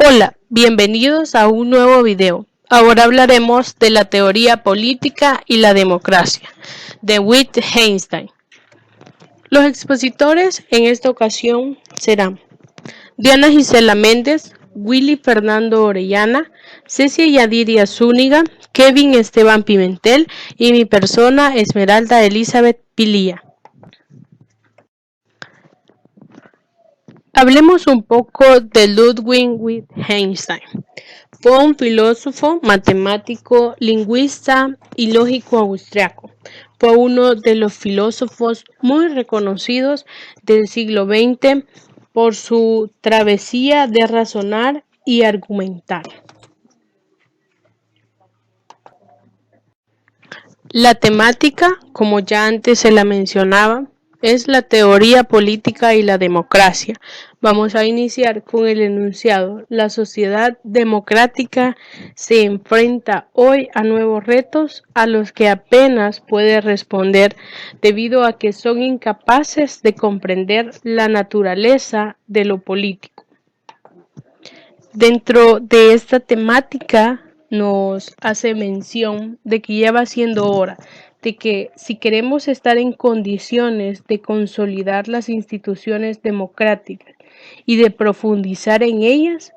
Hola, bienvenidos a un nuevo video. Ahora hablaremos de la teoría política y la democracia, de Wittgenstein. Los expositores en esta ocasión serán Diana Gisela Méndez, Willy Fernando Orellana, Cecia Yadiria Zúñiga, Kevin Esteban Pimentel y mi persona Esmeralda Elizabeth Pilía. Hablemos un poco de Ludwig Wittgenstein. Fue un filósofo, matemático, lingüista y lógico austriaco. Fue uno de los filósofos muy reconocidos del siglo XX por su travesía de razonar y argumentar. La temática, como ya antes se la mencionaba, es la teoría política y la democracia. Vamos a iniciar con el enunciado. La sociedad democrática se enfrenta hoy a nuevos retos a los que apenas puede responder debido a que son incapaces de comprender la naturaleza de lo político. Dentro de esta temática nos hace mención de que ya va siendo hora, de que si queremos estar en condiciones de consolidar las instituciones democráticas y de profundizar en ellas,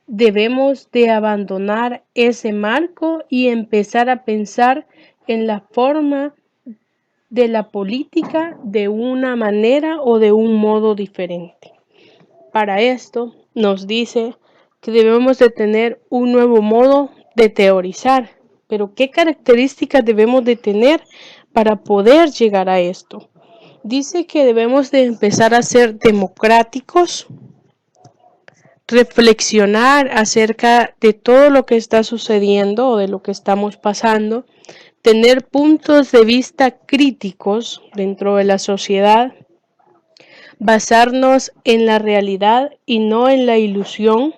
debemos de abandonar ese marco y empezar a pensar en la forma de la política de una manera o de un modo diferente. Para esto nos dice que debemos de tener un nuevo modo de teorizar, pero ¿qué características debemos de tener para poder llegar a esto? Dice que debemos de empezar a ser democráticos, reflexionar acerca de todo lo que está sucediendo o de lo que estamos pasando, tener puntos de vista críticos dentro de la sociedad, basarnos en la realidad y no en la ilusión,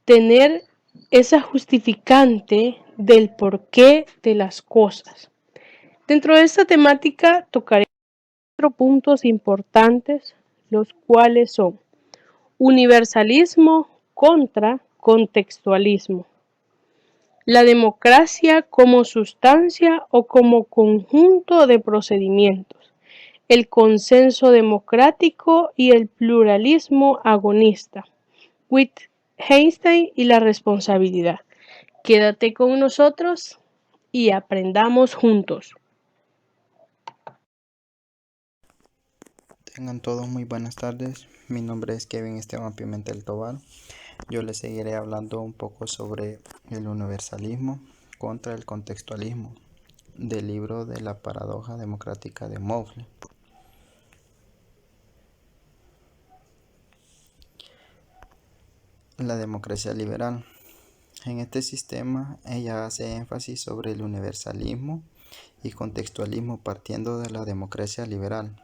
tener esa justificante del porqué de las cosas. Dentro de esta temática tocaré 4 puntos importantes, los cuales son universalismo contra contextualismo, la democracia como sustancia o como conjunto de procedimientos, el consenso democrático y el pluralismo agonista, Wittgenstein y la responsabilidad. Quédate con nosotros y aprendamos juntos. Tengan todos muy buenas tardes. Mi nombre es Kevin Esteban Pimentel Tobar. Yo les seguiré hablando un poco sobre el universalismo contra el contextualismo del libro de la paradoja democrática de Moufle. La democracia liberal. En este sistema ella hace énfasis sobre el universalismo y contextualismo partiendo de la democracia liberal.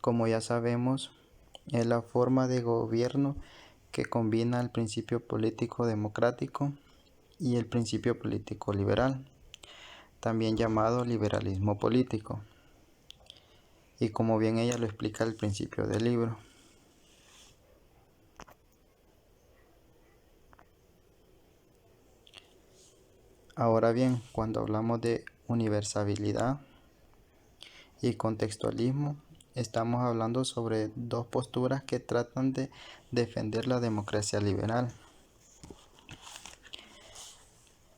Como ya sabemos, es la forma de gobierno que combina el principio político democrático y el principio político liberal, también llamado liberalismo político, y como bien ella lo explica al principio del libro. Ahora bien, cuando hablamos de universalidad y contextualismo, estamos hablando sobre dos posturas que tratan de defender la democracia liberal.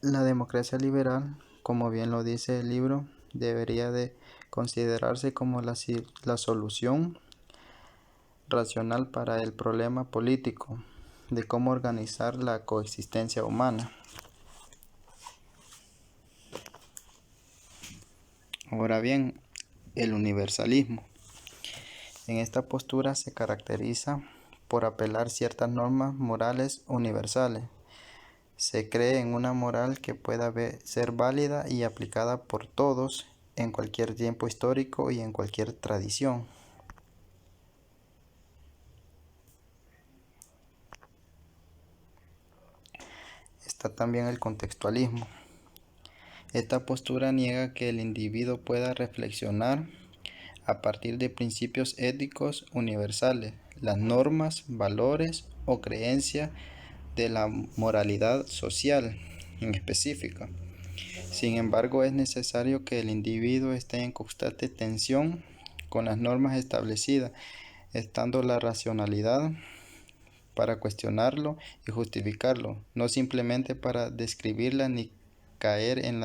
La democracia liberal, como bien lo dice el libro, debería de considerarse como la solución racional para el problema político de cómo organizar la coexistencia humana. Ahora bien, el universalismo. En esta postura se caracteriza por apelar ciertas normas morales universales. Se cree en una moral que pueda ser válida y aplicada por todos en cualquier tiempo histórico y en cualquier tradición. Está también el contextualismo. Esta postura niega que el individuo pueda reflexionar a partir de principios éticos universales, las normas, valores o creencias de la moralidad social en específico. Sin embargo, es necesario que el individuo esté en constante tensión con las normas establecidas, estando la racionalidad para cuestionarlo y justificarlo, no simplemente para describirla ni caer en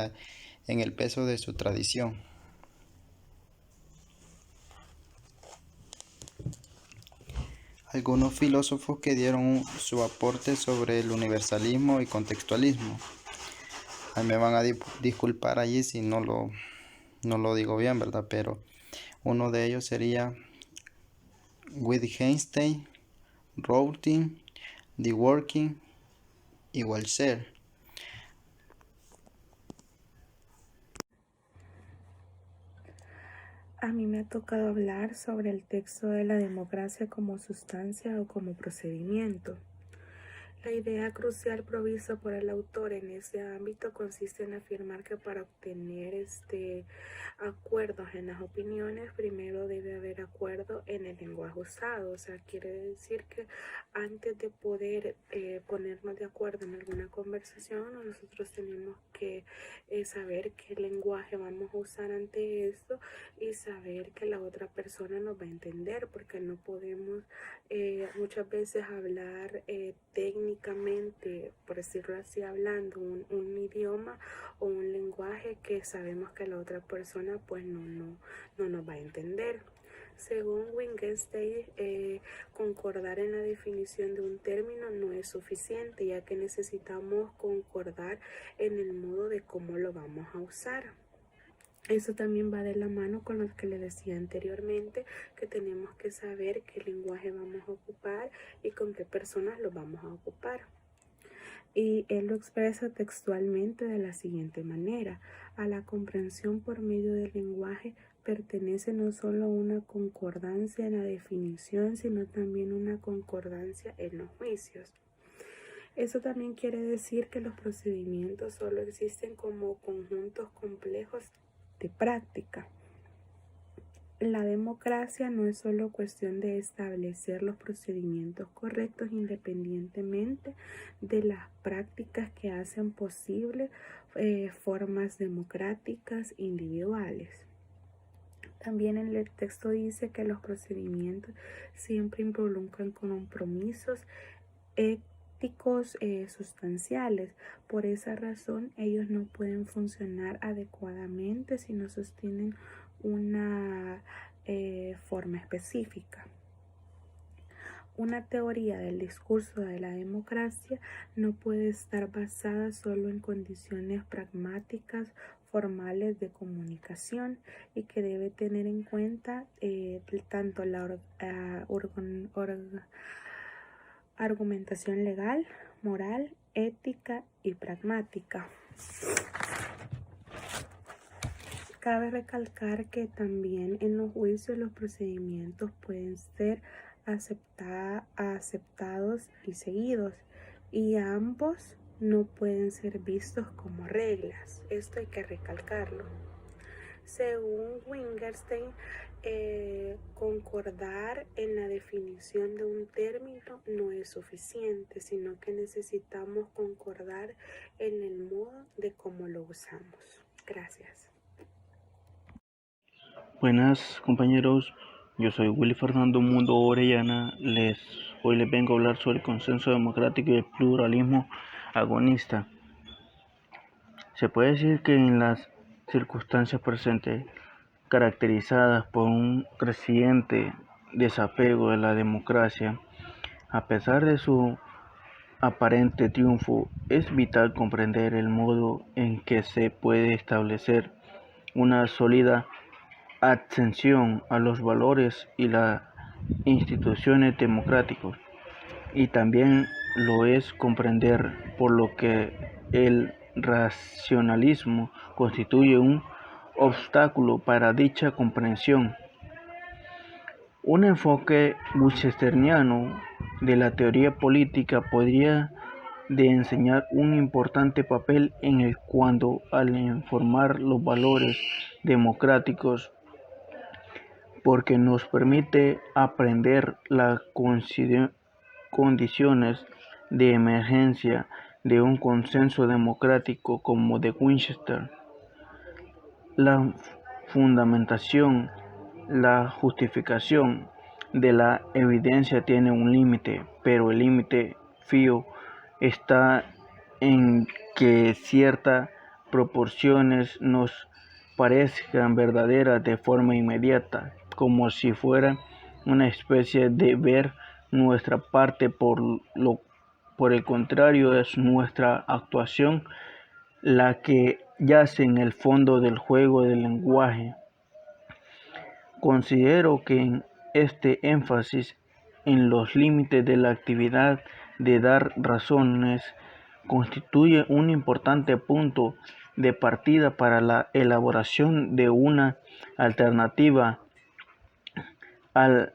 el peso de su tradición. Algunos filósofos que dieron su aporte sobre el universalismo y contextualismo. Me van a disculpar allí si no lo digo bien, ¿verdad? Pero uno de ellos sería Wittgenstein, Rorty, Dworkin y Walser. A mí me ha tocado hablar sobre el texto de la democracia como sustancia o como procedimiento. La idea crucial provista por el autor en ese ámbito consiste en afirmar que para obtener acuerdos en las opiniones, primero debe haber acuerdo en el lenguaje usado. O sea, quiere decir que antes de poder ponernos de acuerdo en alguna conversación, nosotros tenemos que saber qué lenguaje vamos a usar ante esto y saber que la otra persona nos va a entender, porque no podemos muchas veces hablar técnicamente, por decirlo así, hablando un idioma o un lenguaje que sabemos que la otra persona pues no nos va a entender. Según Wittgenstein, concordar en la definición de un término no es suficiente, ya que necesitamos concordar en el modo de cómo lo vamos a usar. Eso también va de la mano con lo que le decía anteriormente, que tenemos que saber qué lenguaje vamos a ocupar y con qué personas lo vamos a ocupar. Y él lo expresa textualmente de la siguiente manera: a la comprensión por medio del lenguaje pertenece no solo una concordancia en la definición, sino también una concordancia en los juicios. Eso también quiere decir que los procedimientos solo existen como conjuntos complejos de práctica. La democracia no es solo cuestión de establecer los procedimientos correctos independientemente de las prácticas que hacen posible formas democráticas individuales. También en el texto dice que los procedimientos siempre involucran compromisos éticos sustanciales. Por esa razón, ellos no pueden funcionar adecuadamente si no sostienen una forma específica. Una teoría del discurso de la democracia no puede estar basada solo en condiciones pragmáticas formales de comunicación, y que debe tener en cuenta tanto la argumentación legal, moral, ética y pragmática. Cabe recalcar que también en los juicios los procedimientos pueden ser aceptados y seguidos, y ambos no pueden ser vistos como reglas. Esto hay que recalcarlo. Según Wittgenstein, concordar en la definición de un término no es suficiente, sino que necesitamos concordar en el modo de cómo lo usamos. Gracias. Buenas compañeros, yo soy Willy Fernando Mundo Orellana. Hoy les vengo a hablar sobre el consenso democrático y el pluralismo agonista. Se puede decir que en las circunstancias presentes, caracterizadas por un creciente desapego de la democracia, a pesar de su aparente triunfo, es vital comprender el modo en que se puede establecer una sólida adhesión a los valores y las instituciones democráticas, y también lo es comprender por lo que el racionalismo constituye un obstáculo para dicha comprensión. Un enfoque wittgensteiniano de la teoría política podría enseñar un importante papel en el cuanto al informar los valores democráticos, porque nos permite aprender las condiciones de emergencia de un consenso democrático como de Winchester. La fundamentación, la justificación de la evidencia tiene un límite, pero el límite fío está en que ciertas proporciones nos parezcan verdaderas de forma inmediata, como si fuera una especie de ver nuestra parte. Por el contrario, es nuestra actuación la que yace en el fondo del juego del lenguaje. Considero que este énfasis en los límites de la actividad de dar razones constituye un importante punto de partida para la elaboración de una alternativa al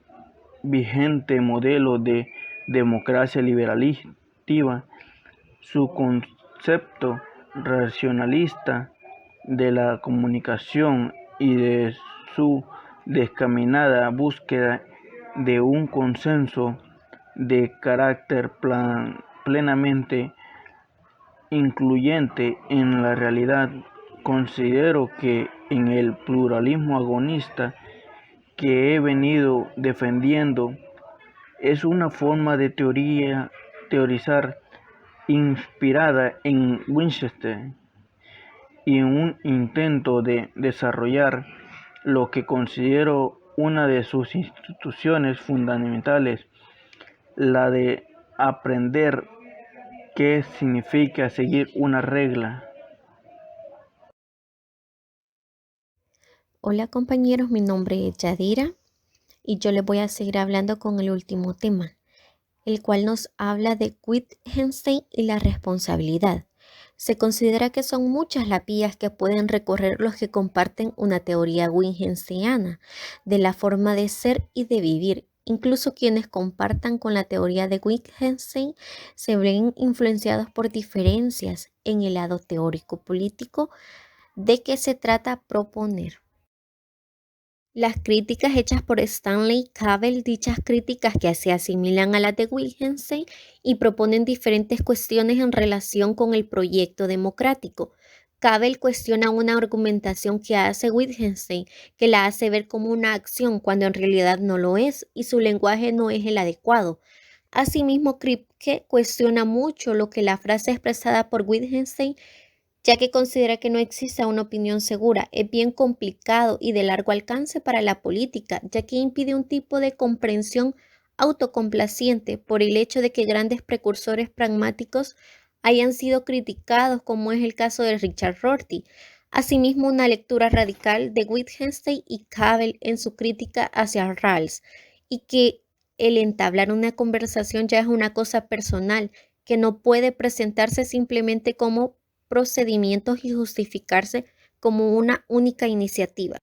vigente modelo de democracia liberalista. Su concepto racionalista de la comunicación y de su descaminada búsqueda de un consenso de carácter plenamente incluyente en la realidad. Considero que en el pluralismo agonista que he venido defendiendo es una forma de teorizar inspirada en Winchester y en un intento de desarrollar lo que considero una de sus instituciones fundamentales, la de aprender qué significa seguir una regla. Hola compañeros, mi nombre es Yadira y yo les voy a seguir hablando con el último tema, el cual nos habla de Wittgenstein y la responsabilidad. Se considera que son muchas las vías que pueden recorrer los que comparten una teoría wittgensteiniana de la forma de ser y de vivir. Incluso quienes compartan con la teoría de Wittgenstein se ven influenciados por diferencias en el lado teórico-político de que se trata proponer. Las críticas hechas por Stanley Cavell, dichas críticas que se asimilan a las de Wittgenstein y proponen diferentes cuestiones en relación con el proyecto democrático. Cavell cuestiona una argumentación que hace Wittgenstein, que la hace ver como una acción cuando en realidad no lo es y su lenguaje no es el adecuado. Asimismo, Kripke cuestiona mucho lo que la frase expresada por Wittgenstein, ya que considera que no existe una opinión segura. Es bien complicado y de largo alcance para la política, ya que impide un tipo de comprensión autocomplaciente por el hecho de que grandes precursores pragmáticos hayan sido criticados, como es el caso de Richard Rorty. Asimismo, una lectura radical de Wittgenstein y Cavell en su crítica hacia Rawls, y que el entablar una conversación ya es una cosa personal, que no puede presentarse simplemente como procedimientos y justificarse como una única iniciativa.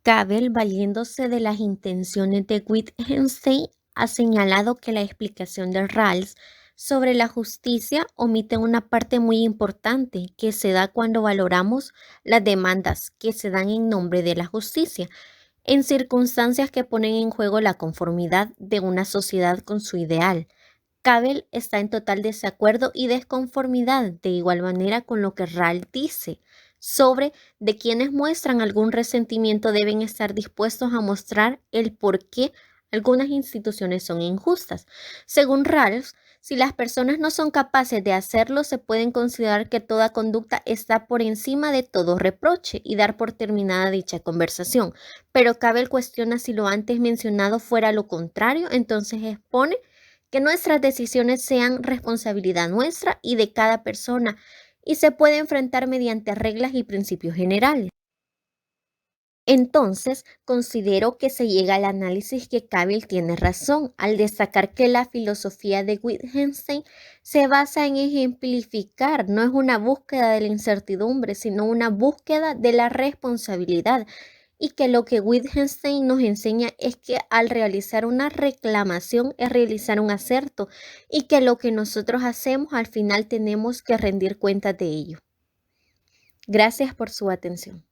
Cavell, valiéndose de las intenciones de Wittgenstein, ha señalado que la explicación de Rawls sobre la justicia omite una parte muy importante que se da cuando valoramos las demandas que se dan en nombre de la justicia, en circunstancias que ponen en juego la conformidad de una sociedad con su ideal. Cavell está en total desacuerdo y desconformidad de igual manera con lo que Rawls dice sobre de quienes muestran algún resentimiento deben estar dispuestos a mostrar el por qué algunas instituciones son injustas. Según Rawls, si las personas no son capaces de hacerlo, se pueden considerar que toda conducta está por encima de todo reproche y dar por terminada dicha conversación. Pero Cavell cuestiona si lo antes mencionado fuera lo contrario, entonces expone que nuestras decisiones sean responsabilidad nuestra y de cada persona y se puede enfrentar mediante reglas y principios generales. Entonces, considero que se llega al análisis que Cavell tiene razón al destacar que la filosofía de Wittgenstein se basa en ejemplificar, no es una búsqueda de la incertidumbre, sino una búsqueda de la responsabilidad, y que lo que Wittgenstein nos enseña es que al realizar una reclamación es realizar un acerto y que lo que nosotros hacemos al final tenemos que rendir cuentas de ello. Gracias por su atención.